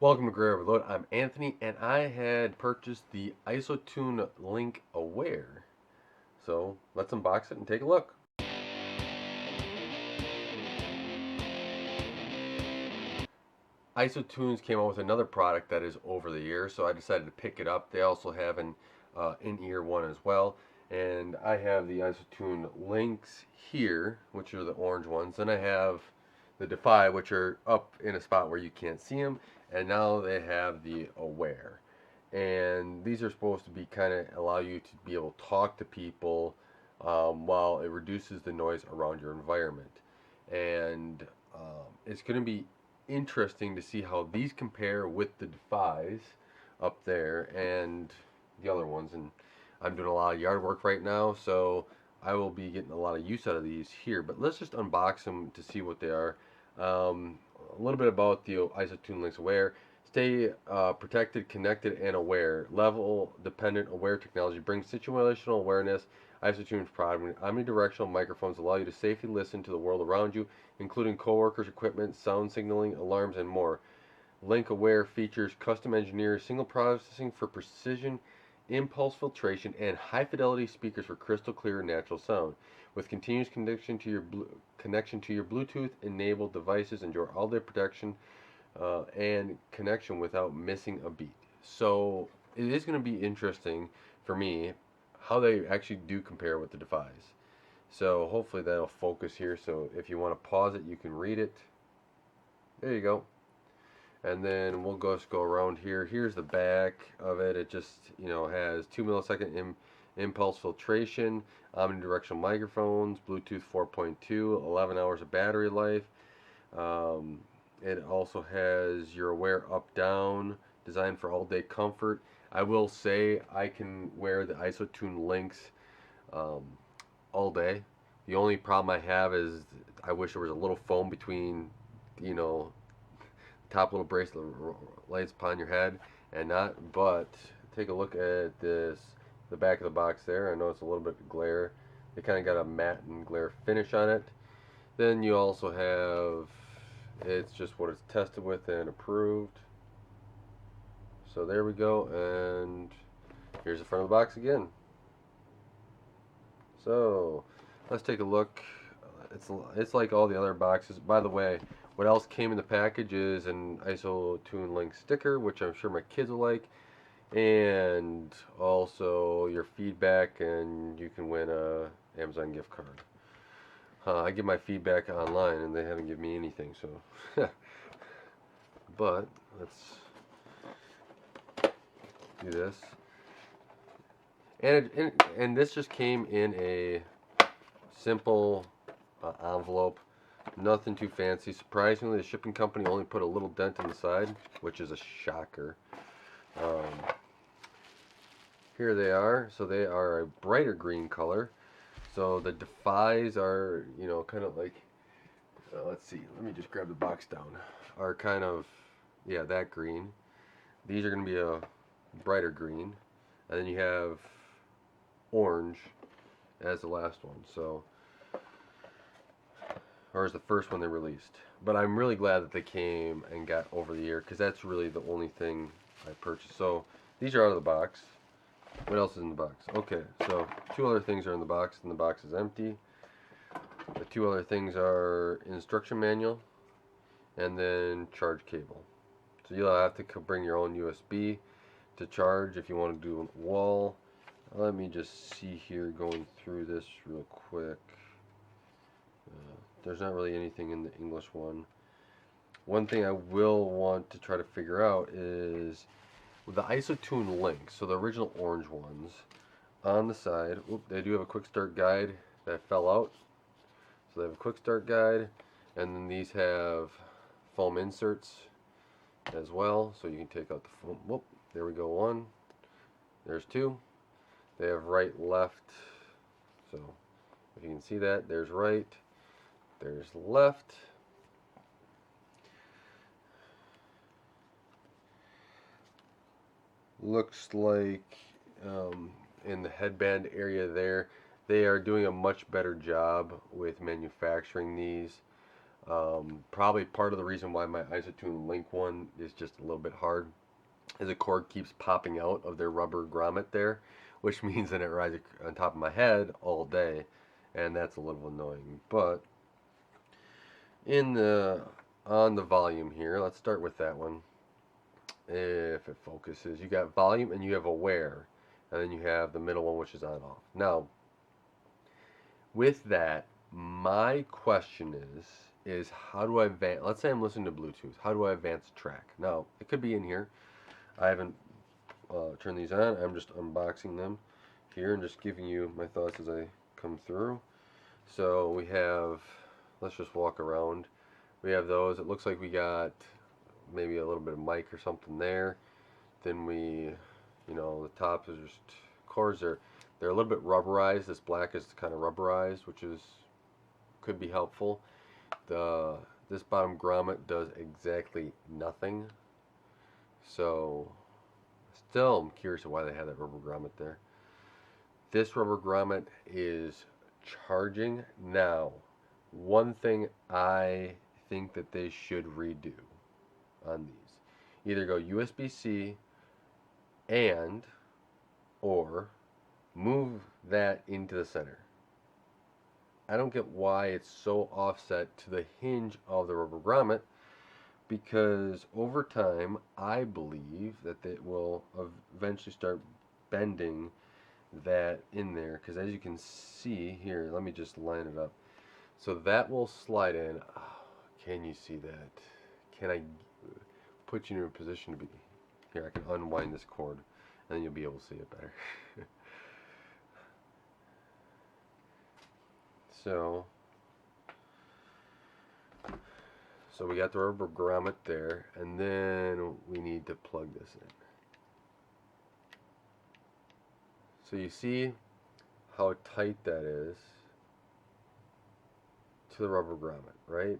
Welcome to Gray Overload. I'm Anthony, and I had purchased the ISOtunes LInk Aware. So let's unbox it and take a look. ISOtunes came out with another product that is over the ear, so I decided to pick it up. They also have an in-ear one as well, and I have the ISOtunes Links here, which are the orange ones. Then I have the Defy, which are up in a spot where you can't see them, and now they have the Aware. And these are supposed to be kind of allow you to be able to talk to people while it reduces the noise around your environment. And it's going to be interesting to see how these compare with the Defies up there and the other ones. And I'm doing a lot of yard work right now, so I will be getting a lot of use out of these here. But let's just unbox them to see what they are. A little bit about the ISOtunes LInK Aware. Stay protected, connected, and aware. Level dependent aware technology brings situational awareness. ISOtunes product omnidirectional microphones allow you to safely listen to the world around you, including coworkers, equipment, sound signaling, alarms, and more. LInK Aware features custom engineered signal processing for precision, impulse filtration, and high fidelity speakers for crystal clear natural sound. With continuous connection to your Bluetooth enabled devices, enjoy all day protection and connection without missing a beat. So it is going to be interesting for me how they actually do compare with the Defies. So hopefully that'll focus here. So if you want to pause it, you can read it. There you go. And then we'll just go around here. Here's the back of it. It just has 2 millisecond impulse filtration, omnidirectional microphones, Bluetooth 4.2, 11 hours of battery life. It also has your Aware up down, designed for all day comfort. I will say I can wear the ISOtunes Links all day. The only problem I have is I wish there was a little foam between, top little bracelet lights upon your head and not. But take a look at this, the back of the box there. I know it's a little bit glare. They kind of got a matte and glare finish on it. Then you also have, it's just what it's tested with and approved. So there we go, and here's the front of the box again. So let's take a look. It's like all the other boxes. By the way, what else came in the package is an ISOtunes LInK sticker, which I'm sure my kids will like, and also your feedback, and you can win a Amazon gift card. I give my feedback online, and they haven't given me anything, so. But let's do this. And this just came in a simple envelope, nothing too fancy. Surprisingly, the shipping company only put a little dent in the side, which is a shocker. Here they are. So they are a brighter green color. So the Defies are, kind of like, let's see, let me just grab the box down, are kind of, yeah, that green. These are going to be a brighter green. And then you have orange as the last one. So, or as the first one they released. But I'm really glad that they came and got over the ear, because that's really the only thing I purchased. So these are out of the box. What else is in the box? Okay, so two other things are in the box, and the box is empty. The two other things are instruction manual and then charge cable. So you'll have to bring your own USB to charge if you want to do a wall. Let me just see here, going through this real quick. There's not really anything in the English one. One thing I will want to try to figure out is with the ISOtunes LInK, so the original orange ones, on the side, they do have a quick start guide that fell out. So they have a quick start guide, and then these have foam inserts as well, so you can take out the foam. Whoop, there we go, one. There's two. They have right, left. So if you can see that, there's right, there's left. Looks like in the headband area there, they are doing a much better job with manufacturing these. Probably part of the reason why my ISOtunes LINK one is just a little bit hard is the cord keeps popping out of their rubber grommet there, which means that it rides on top of my head all day, and that's a little annoying. But in the on the volume here, let's start with that one. If it focuses, you got volume and you have aware, and then you have the middle one, which is on off. Now, with that, my question is how do I advance? Let's say I'm listening to Bluetooth. How do I advance the track? Now, it could be in here. I haven't turned these on. I'm just unboxing them here and just giving you my thoughts as I come through. So we have, let's just walk around. We have those. It looks like we got maybe a little bit of mic or something there. Then we, the top is just cords. They're a little bit rubberized. This black is kind of rubberized, which could be helpful. This bottom grommet does exactly nothing. So still I'm curious of why they have that rubber grommet there. This rubber grommet is charging now. One thing I think that they should redo on these, either go USB-C and or move that into the center. I don't get why it's so offset to the hinge of the rubber grommet, because over time I believe that it will eventually start bending that in there, because as you can see here, let me just line it up. So that will slide in. Oh, can you see that? Can I put you in a position to be here? I can unwind this cord and then you'll be able to see it better. So we got the rubber grommet there, and then we need to plug this in. So you see how tight that is to the rubber grommet, right?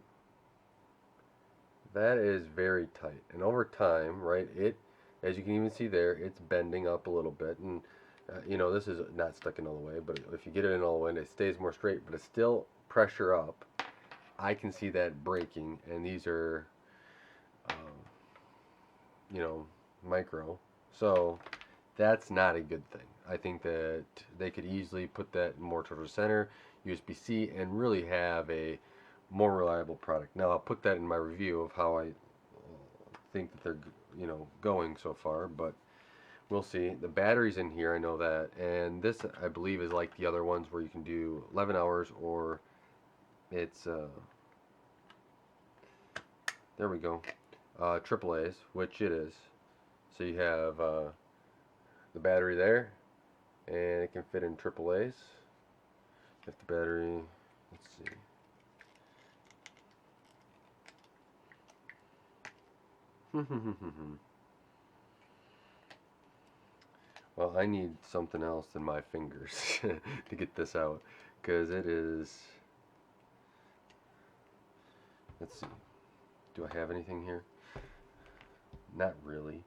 That is very tight, and over time, right, as you can even see there, it's bending up a little bit, and this is not stuck in all the way, but if you get it in all the way, and it stays more straight, but it's still pressure up. I can see that breaking, and these are, micro, so that's not a good thing. I think that they could easily put that more towards the center, USB-C, and really have a more reliable product. Now I'll put that in my review of how I think that they're going so far, but we'll see. The battery's in here, I know that, and this I believe is like the other ones where you can do 11 hours, or it's there we go, AAA's, which it is. So you have the battery there, and it can fit in AAA's. If the battery, let's see. Well, I need something else than my fingers to get this out, because it is, let's see, do I have anything here? Not really.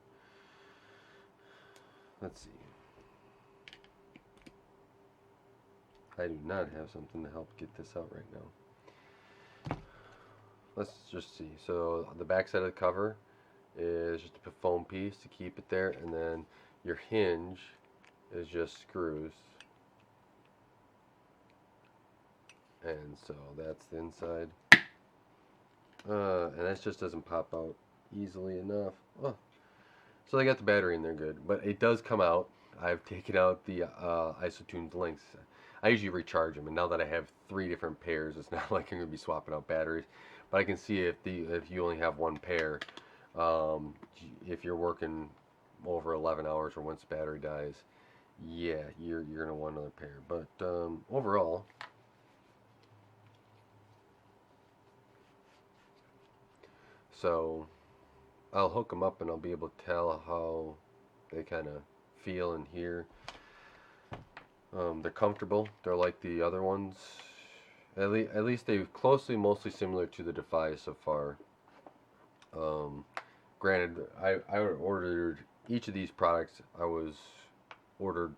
Let's see. I do not have something to help get this out right now. Let's just see. So the back side of the cover is just a foam piece to keep it there, and then your hinge is just screws, and so that's the inside, and that just doesn't pop out easily enough. Oh. So they got the battery in there good, but it does come out. I've taken out the ISOtunes links. I usually recharge them, and now that I have 3 different pairs, it's not like I'm going to be swapping out batteries. But I can see if you only have one pair, if you're working over 11 hours or once the battery dies, yeah, you're going to want another pair. But overall, so I'll hook them up and I'll be able to tell how they kind of feel and hear. They're comfortable. They're like the other ones. At least they're mostly similar to the Defy so far. Granted, I ordered each of these products. I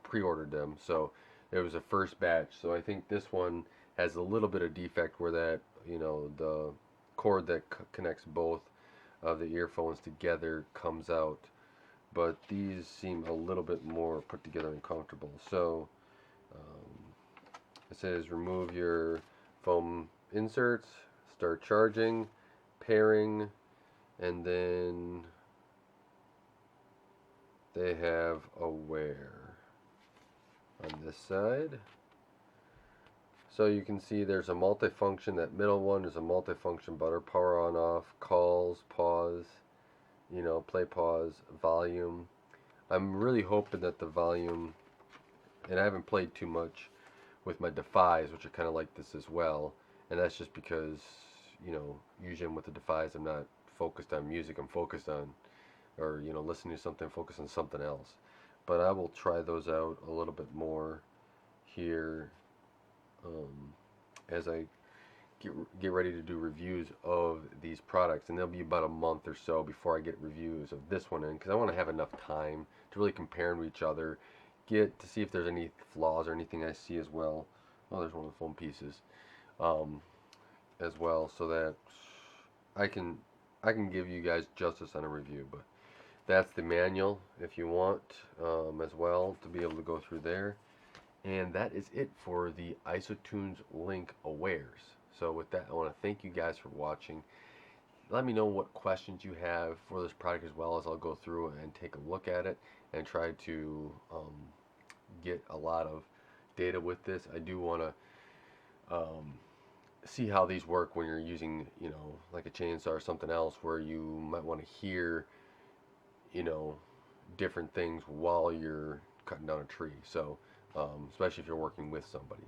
pre-ordered them, so it was a first batch. So I think this one has a little bit of defect where that the cord that connects both of the earphones together comes out, but these seem a little bit more put together and comfortable. So it says remove your foam inserts, start charging, pairing, and then they have Aware on this side. So you can see there's a multifunction. That middle one is a multifunction button, power on off, calls, pause, play, pause, volume. I'm really hoping that the volume, and I haven't played too much with my Defys, which are kind of like this as well, and that's just because, usually with the Defys I'm not focused on music, I'm focused on, or listening to something, focused on something else. But I will try those out a little bit more here as I get ready to do reviews of these products, and there'll be about a month or so before I get reviews of this one in, because I want to have enough time to really compare them to each other, get to see if there's any flaws or anything I see as well. Oh, there's one of the foam pieces as well, so that I can give you guys justice on a review. But that's the manual if you want as well to be able to go through there. And that is it for the ISOtunes LInK Awares. So with that, I want to thank you guys for watching. Let me know what questions you have for this product, as well as I'll go through and take a look at it and try to get a lot of data with this. I do want to see how these work when you're using, like a chainsaw or something else, where you might want to hear, different things while you're cutting down a tree. So especially if you're working with somebody.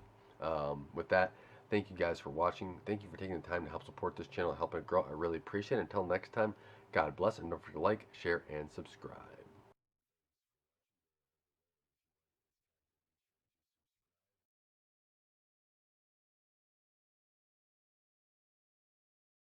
With that, thank you guys for watching. Thank you for taking the time to help support this channel, helping it grow. I really appreciate it. Until next time, God bless, and don't forget to like, share, and subscribe.